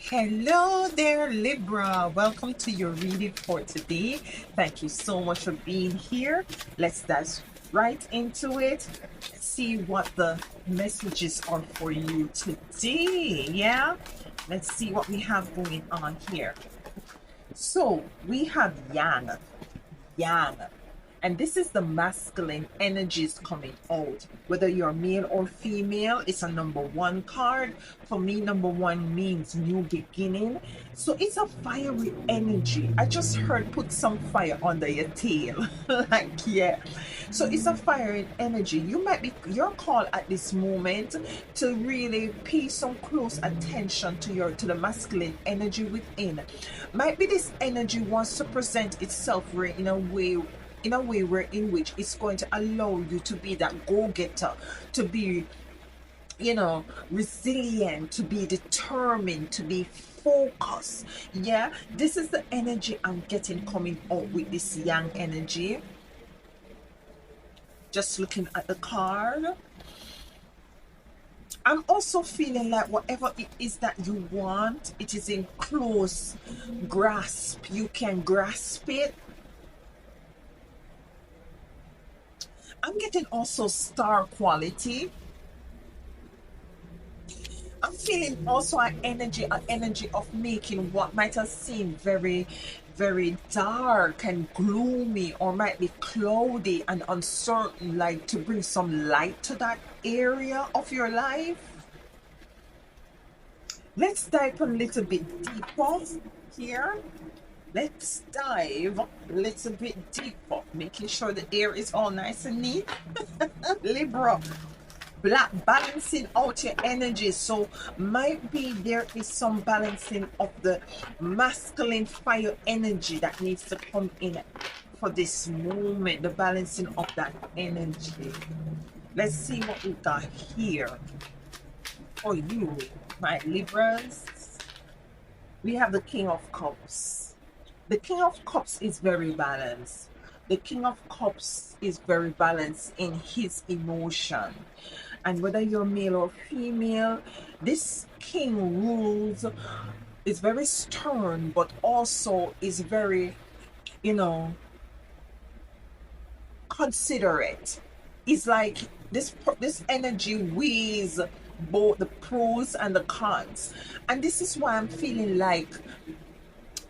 Hello there, Libra. Welcome to your reading for today. Thank you so much for being here. Let's dive right into it. See what the messages are for you today. Yeah, let's see what we have going on here. So we have yang. And this is the masculine energies coming out. Whether you're male or female, it's a number one card. For me, number one means new beginning. So it's a fiery energy. I just heard put some fire under your tail. Like, yeah. So it's a fiery energy. You might be your call at this moment to really pay some close attention to the masculine energy within. Might be this energy wants to present itself in a way where in which it's going to allow you to be that go-getter, to be resilient, to be determined, to be focused. Yeah, this is the energy I'm getting coming out with this yang energy. Just looking at the card, I'm also feeling like whatever it is that you want, it is in close grasp. You can grasp it. I'm getting also star quality. I'm feeling also an energy of making what might have seemed very, very dark and gloomy, or might be cloudy and uncertain, like to bring some light to that area of your life. Let's dive a little bit deeper here. Let's dive a little bit deeper, making sure the air is all nice and neat. Libra, balancing out your energy. So might be there is some balancing of the masculine fire energy that needs to come in for this moment, the balancing of that energy. Let's see what we got here for you, my Libras. We have the King of Cups. The King of Cups is very balanced. The King of Cups is very balanced in his emotion. And whether you're male or female, this king rules, is very stern, but also is very, you know, considerate. It's like this energy weighs both the pros and the cons. And this is why I'm feeling like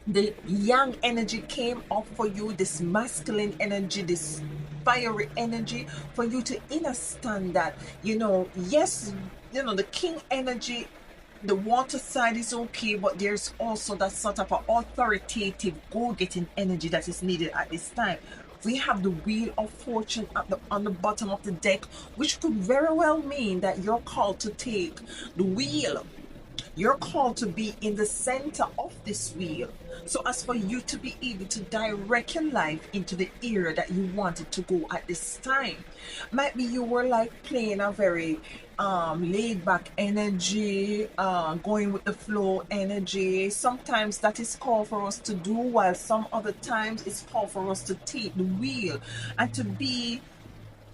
the yang energy came up for you, this masculine energy, this fiery energy, for you to understand that, yes, the king energy, the water side is okay, but there's also that sort of an authoritative go-getting energy that is needed at this time. We have the Wheel of Fortune on the bottom of the deck, which could very well mean that you're called to take the wheel. You're called to be in the center of this wheel. So as for you to be able to direct your life into the area that you wanted to go at this time. Might be you were like playing a very laid back energy, going with the flow energy. Sometimes that is called for us to do, while some other times it's called for us to take the wheel and to be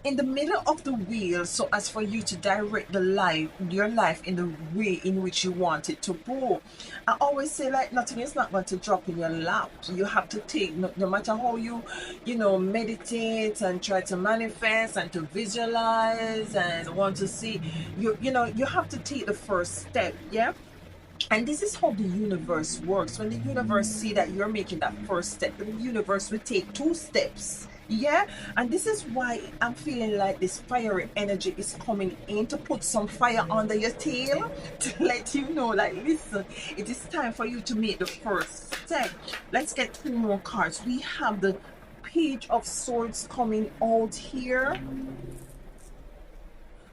in the middle of the wheel, so as for you to direct your life in the way in which you want it to go. I always say, like, nothing is not going to drop in your lap. You have to take, no matter how you meditate and try to manifest and to visualize and want to see, you have to take the first step. Yeah. And this is how the universe works. When the universe see that you're making that first step, the universe will take two steps. Yeah, and this is why I'm feeling like this fiery energy is coming in to put some fire under your tail, to let you know, like, listen, it is time for you to make the first step. Let's get two more cards. We have the Page of Swords coming out here.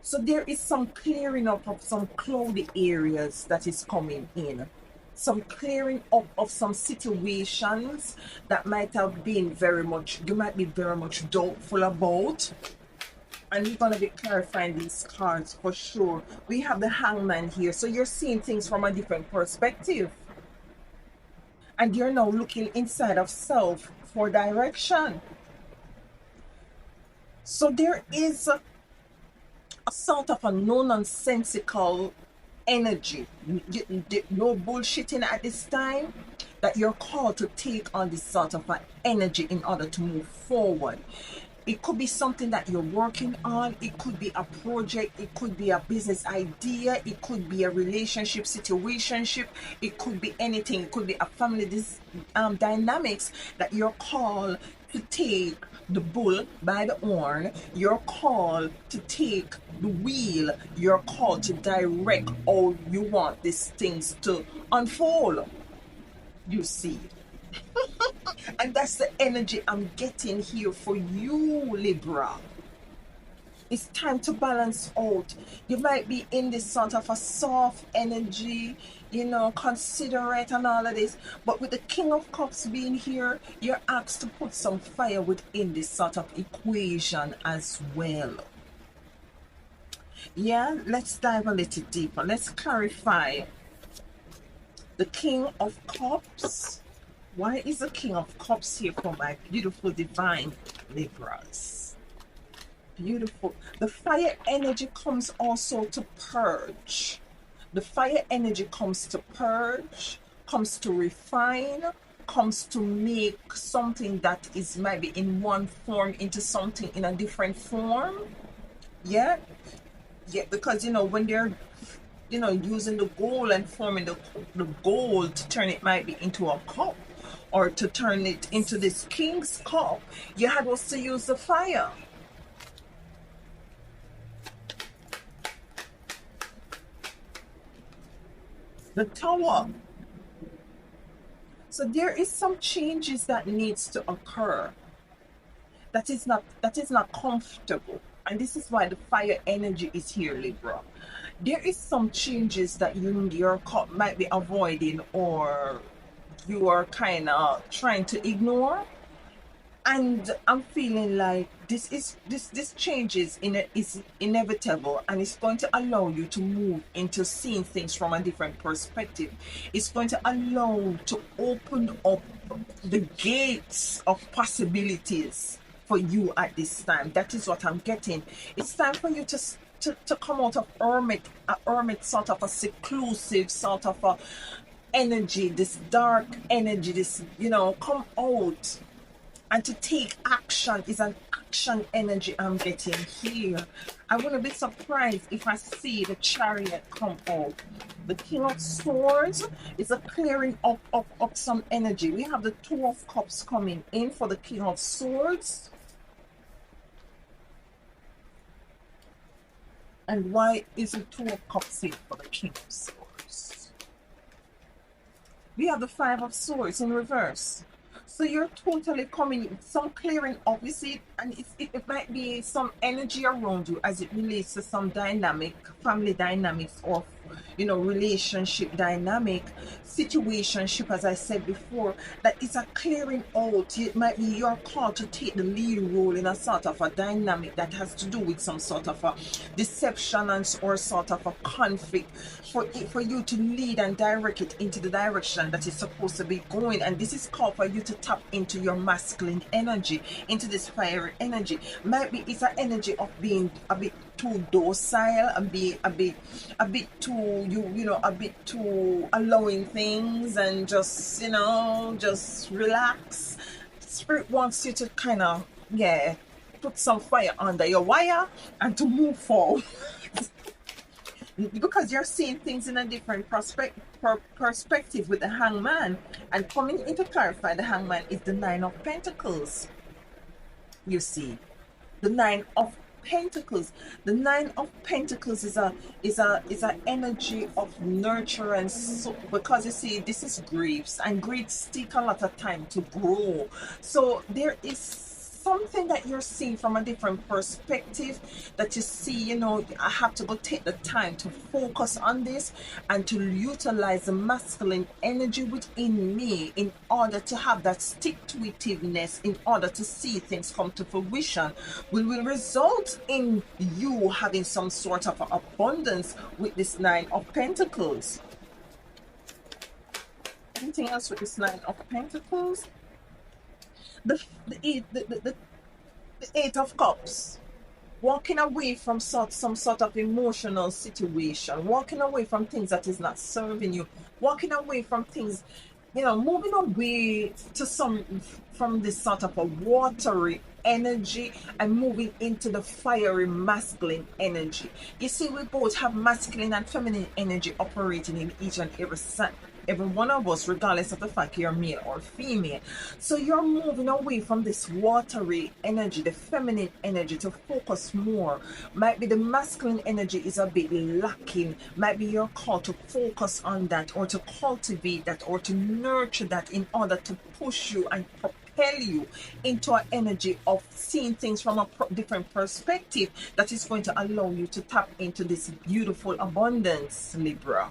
So there is some clearing up of some cloudy areas that is coming in. Some clearing up of some situations that might have been you might be very much doubtful about. And we're going to be clarifying these cards for sure. We have the Hangman here. So you're seeing things from a different perspective. And you're now looking inside of self for direction. So there is a sort of a no nonsensical energy. No bullshitting at this time, that you're called to take on this sort of energy in order to move forward. It could be something that you're working on. It could be a project. It could be a business idea. It could be a relationship, situationship. It could be anything. It could be a family dynamics that you're called to take the bull by the horn. You're called to take the wheel. You're called to direct how you want these things to unfold. You see. And that's the energy I'm getting here for you, Libra. It's time to balance out. You might be in this sort of a soft energy, considerate and all of this. But with the King of Cups being here, you're asked to put some fire within this sort of equation as well. Yeah, let's dive a little deeper. Let's clarify. The King of Cups. Why is the King of Cups here for my beautiful divine Libras? Beautiful. The fire energy comes also to purge. The fire energy comes to purge, comes to refine, comes to make something that is maybe in one form into something in a different form. Yeah, because when they're using the gold and forming the gold to turn it might be into a cup, or to turn it into this king's cup, you had also to use the fire. The Tower. So there is some changes that needs to occur. That is not comfortable. And this is why the fire energy is here, Libra. There is some changes that your cup might be avoiding, or you are kind of trying to ignore. And I'm feeling like this change is inevitable, and it's going to allow you to move into seeing things from a different perspective. It's going to allow you to open up the gates of possibilities for you at this time. That is what I'm getting. It's time for you to come out of a hermit sort of a seclusive sort of a energy, this dark energy, this come out and to take action. Is an action energy I'm getting here. I wouldn't be surprised if I see the Chariot come out. The King of Swords is a clearing up some energy. We have the Two of Cups coming in for the King of Swords. And why is the Two of Cups here for the King of Swords? We have the Five of Swords in reverse. So you're totally coming, some clearing up, you see, and it might be some energy around you as it relates to some dynamic, family dynamics, or relationship dynamic, situationship, as I said before, that is a clearing out. It might be your call to take the lead role in a sort of a dynamic that has to do with some sort of a deception or sort of a conflict, for you to lead and direct it into the direction that is supposed to be going. And this is called for you to tap into your masculine energy, into this fiery energy. Maybe it's an energy of being a bit too docile, and be a bit too a bit too allowing things, and just relax. Spirit wants you to kind of put some fire under your wire and to move forward. Because you're seeing things in a different perspective with the Hangman. And coming in to clarify, the Hangman is the Nine of Pentacles. You see, the Nine of Pentacles. The Nine of Pentacles is a energy of nurture, and so, because you see, this is griefs, and griefs take a lot of time to grow. So there is something that you're seeing from a different perspective, that you see, I have to go take the time to focus on this and to utilize the masculine energy within me in order to have that stick-to-itiveness, in order to see things come to fruition, will result in you having some sort of abundance with this Nine of Pentacles. Anything else with this Nine of Pentacles? The Eight of Cups. walking away from some sort of emotional situation, walking away from things that is not serving you, walking away from things, moving away to some from this sort of a watery energy and moving into the fiery masculine energy. You see, we both have masculine and feminine energy operating in each and every one of us, regardless of the fact you're male or female. So you're moving away from this watery energy, the feminine energy, to focus more. Might be the masculine energy is a bit lacking. Might be you're called to focus on that, or to cultivate that, or to nurture that in order to push you and propel you into an energy of seeing things from a different perspective that is going to allow you to tap into this beautiful abundance, Libra.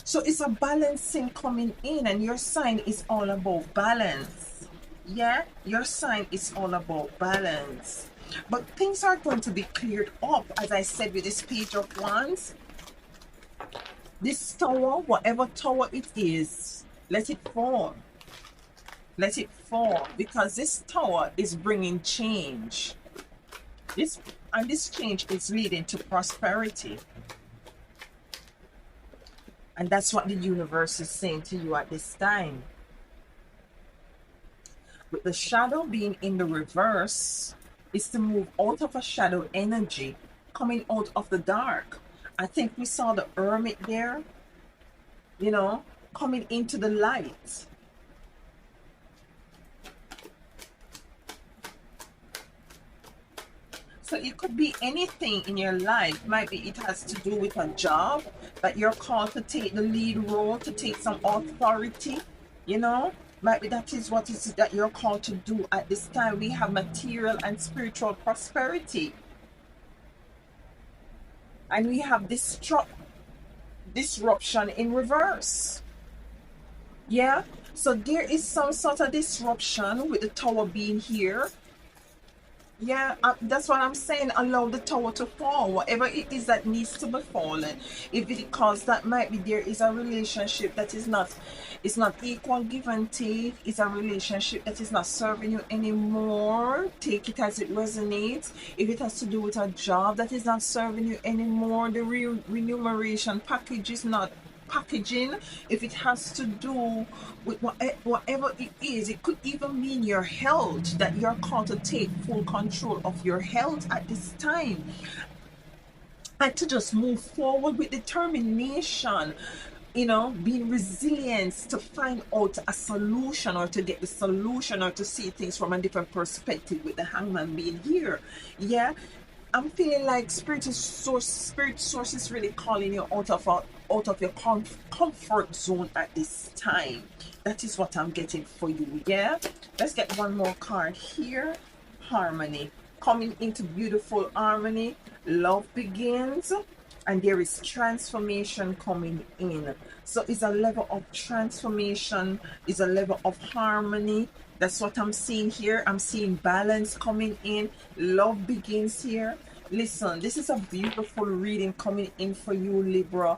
So it's a balancing coming in, and your sign is all about balance. Yeah, your sign is all about balance. But things are going to be cleared up, as I said, with this Page of Wands. This tower, whatever tower it is, let it fall. Let it fall, because this tower is bringing change. This change is leading to prosperity. And that's what the universe is saying to you at this time. With the shadow being in the reverse, is to move out of a shadow energy, coming out of the dark. I think we saw the hermit there, coming into the light. So it could be anything in your life. Maybe it has to do with a job that you're called to take the lead role, to take some authority, Maybe that is what it is that you're called to do at this time. We have material and spiritual prosperity. And we have disruption in reverse. Yeah? So there is some sort of disruption with the tower being here. Yeah, that's what I'm saying. Allow the tower to fall, whatever it is that needs to be fallen. If it because that might be there is a relationship that is not, it's not equal give and take. It's a relationship that is not serving you anymore. Take it as it resonates. If it has to do with a job that is not serving you anymore, the remuneration package is not packaging. If it has to do with whatever it is, it could even mean your health, that you're called to take full control of your health at this time, and to just move forward with determination, being resilient to find out a solution, or to get the solution, or to see things from a different perspective, with the Hangman being here. Yeah, I'm feeling like spirit source is really calling you out of your comfort zone at this time. That is what I'm getting for you. Yeah, let's get one more card here. Harmony, coming into beautiful harmony. Love begins, and there is transformation coming in. So it's a level of transformation, it's a level of harmony. That's what I'm seeing here. I'm seeing balance coming in. Love begins here. Listen, this is a beautiful reading coming in for you, Libra.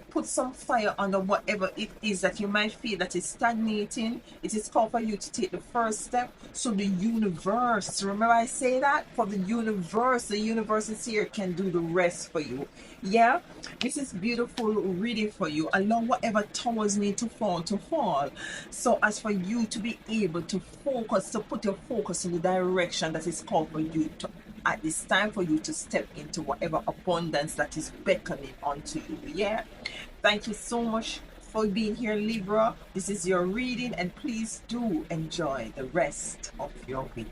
Put some fire under whatever it is that you might feel that is stagnating. It is called for you to take the first step. So the universe, remember I say that? For the universe is here, can do the rest for you. Yeah, this is beautiful reading for you. Allow whatever towers need to fall to fall. So as for you to be able to focus, to put your focus in the direction that is called for you to, at this time, for you to step into whatever abundance that is beckoning onto you. Yeah, thank you so much for being here, Libra. This is your reading, and please do enjoy the rest of your week.